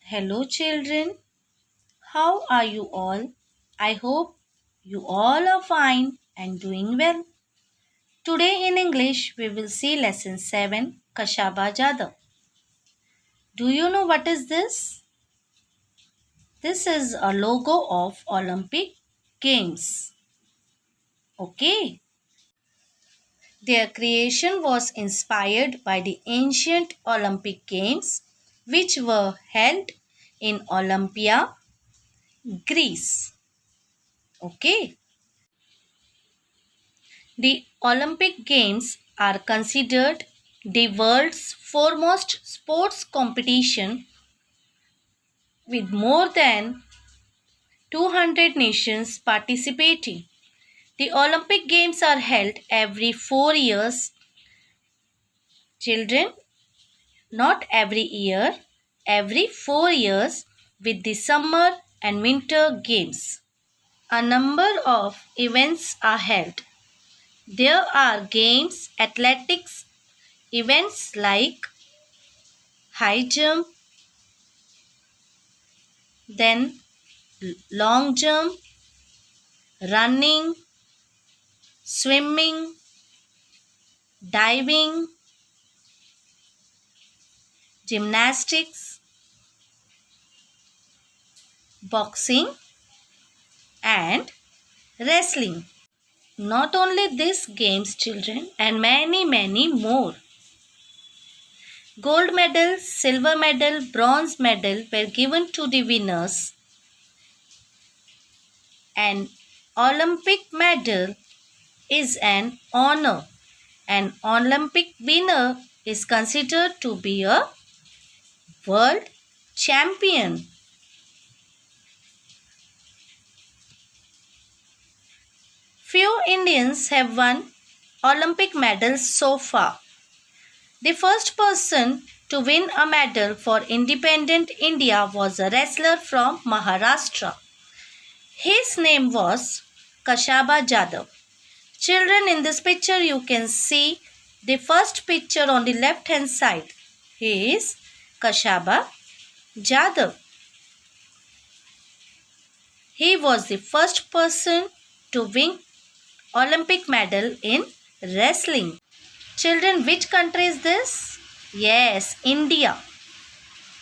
Hello, children. How are you all? I hope you all are fine and doing well. Today in English, we will see lesson 7 Kashaba Jadab. Do you know what is this? This is a logo of Olympic Games. Okay. Their creation was inspired by the ancient Olympic Games which were held in Olympia, Greece. Okay. The Olympic Games are considered the world's foremost sports competition with more than 200 nations participating. The Olympic Games are held every 4 years. Children, not every year, every 4 years with the summer and winter games. A number of events are held. There are games, athletics, events like high jump, then long jump, running, swimming, diving, gymnastics, boxing, and wrestling. Not only these games, children, and many more. Gold medal, silver medal, bronze medal were given to the winners. An Olympic medal is an honor. An Olympic winner is considered to be a world champion. Few Indians have won Olympic medals so far. The first person to win a medal for independent India was a wrestler from Maharashtra. His name was Kashaba Jadhav. Children, in this picture you can see the first picture on the left hand side. He is Kashaba Jadhav. He was the first person to win Olympic medal in wrestling. Children, which country is this? Yes, India.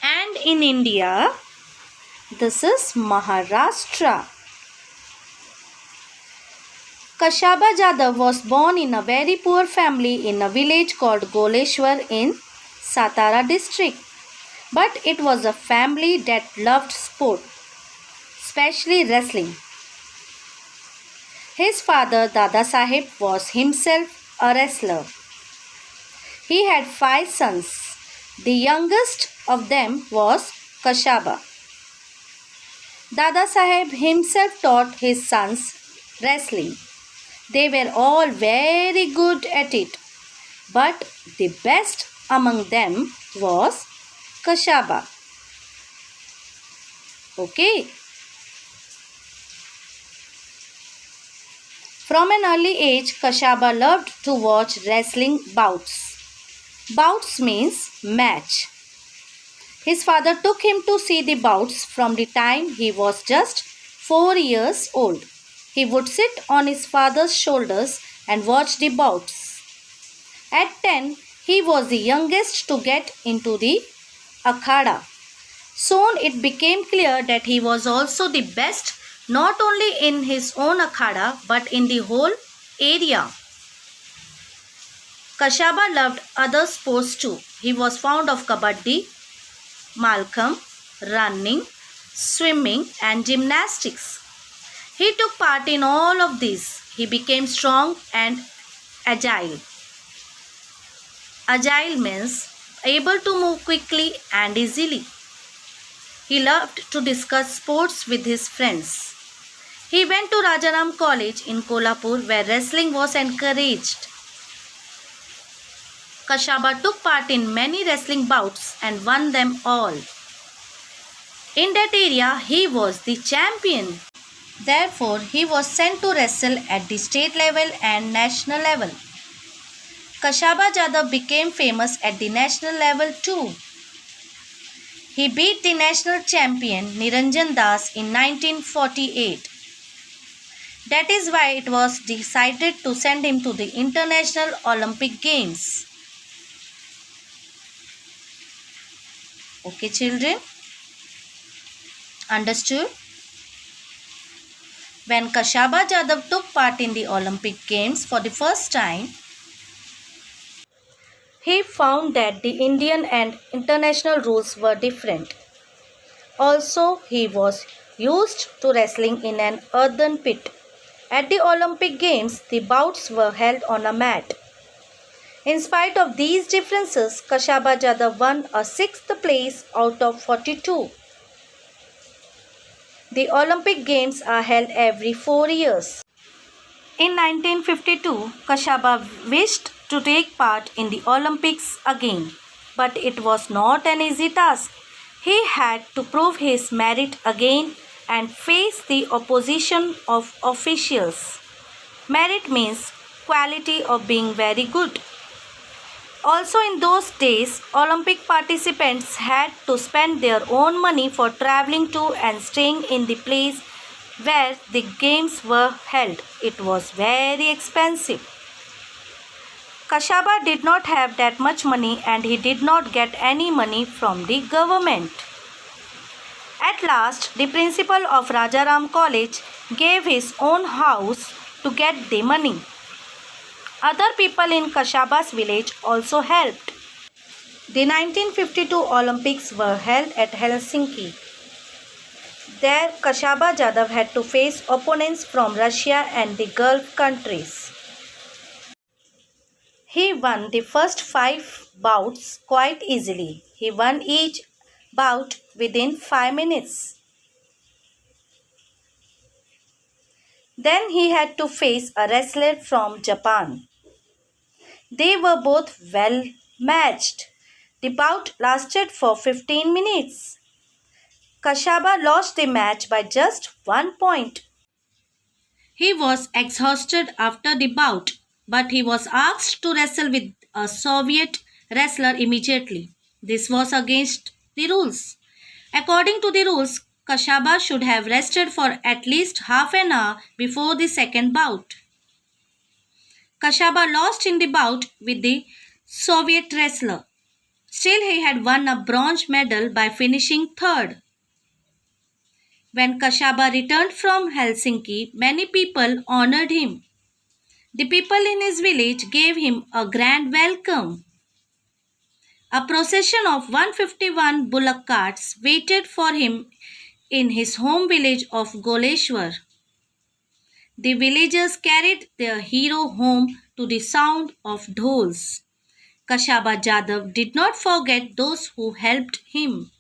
And in India, this is Maharashtra. Kashaba Jadhav was born in a very poor family in a village called Goleshwar in Satara district. But it was a family that loved sport, especially wrestling. His father Dada Saheb was himself a wrestler. He had 5 sons. The youngest of them was Kashaba. Dada Saheb himself taught his sons wrestling. They were all very good at it, but the best among them was Kashaba. Okay. From an early age, Kashaba loved to watch wrestling bouts. Bouts means match. His father took him to see the bouts from the time he was just 4 years old. He would sit on his father's shoulders and watch the bouts. At 10, he was the youngest to get into the akhada. Soon it became clear that he was also the best not only in his own akhada but in the whole area. Kashaba loved other sports too. He was fond of kabaddi, malkham, running, swimming and gymnastics. He took part in all of these. He became strong and agile. Agile means able to move quickly and easily. He loved to discuss sports with his friends. He went to Rajaram College in Kolhapur where wrestling was encouraged. Kashaba took part in many wrestling bouts and won them all. In that area, he was the champion. Therefore, he was sent to wrestle at the state level and national level. Kashaba Jadhav became famous at the national level too. He beat the national champion Niranjan Das in 1948. That is why it was decided to send him to the International Olympic Games. Okay, children? Understood? When Kashaba Jadhav took part in the Olympic Games for the first time, he found that the Indian and international rules were different. Also, he was used to wrestling in an earthen pit. At the Olympic Games, the bouts were held on a mat. In spite of these differences, Kashaba Jadhav won a 6th place out of 42. The Olympic Games are held every 4 years. In 1952, Kashaba wished to take part in the Olympics again, but it was not an easy task. He had to prove his merit again and face the opposition of officials. Merit means quality of being very good. Also in those days, Olympic participants had to spend their own money for traveling to and staying in the place where the games were held. It was very expensive. Kashaba did not have that much money and he did not get any money from the government. At last, the principal of Rajaram College gave his own house to get the money. Other people in Kashaba's village also helped. The 1952 Olympics were held at Helsinki. There, Kashaba Jadhav had to face opponents from Russia and the Gulf countries. He won the first 5 bouts quite easily. He won each bout within 5 minutes. Then he had to face a wrestler from Japan. They were both well matched. The bout lasted for 15 minutes. Kashaba lost the match by just 1 point. He was exhausted after the bout, but he was asked to wrestle with a Soviet wrestler immediately. This was against the rules. According to the rules, Kashaba should have rested for at least half an hour before the second bout. Kashaba lost in the bout with the Soviet wrestler. Still, he had won a bronze medal by finishing third. When Kashaba returned from Helsinki, many people honored him. The people in his village gave him a grand welcome. A procession of 151 bullock carts waited for him in his home village of Goleshwar. The villagers carried their hero home to the sound of dhols. Kashaba Jadhav did not forget those who helped him.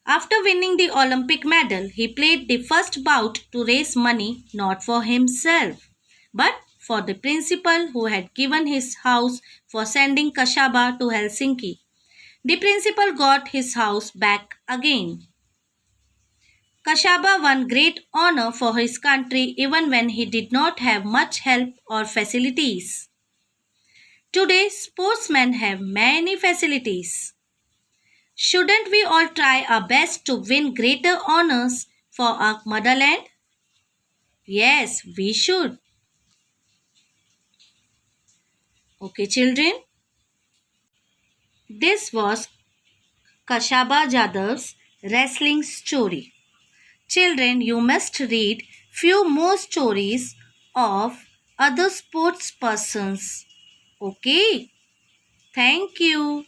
After winning the Olympic medal, he played the first bout to raise money not for himself, but for the principal who had given his house for sending Kashaba to Helsinki. The principal got his house back again. Kashaba won great honor for his country even when he did not have much help or facilities. Today, sportsmen have many facilities. Shouldn't we all try our best to win greater honors for our motherland? Yes, we should. Okay, children. This was Kashaba Jadhav's wrestling story. Children, you must read few more stories of other sports persons. Okay? Thank you.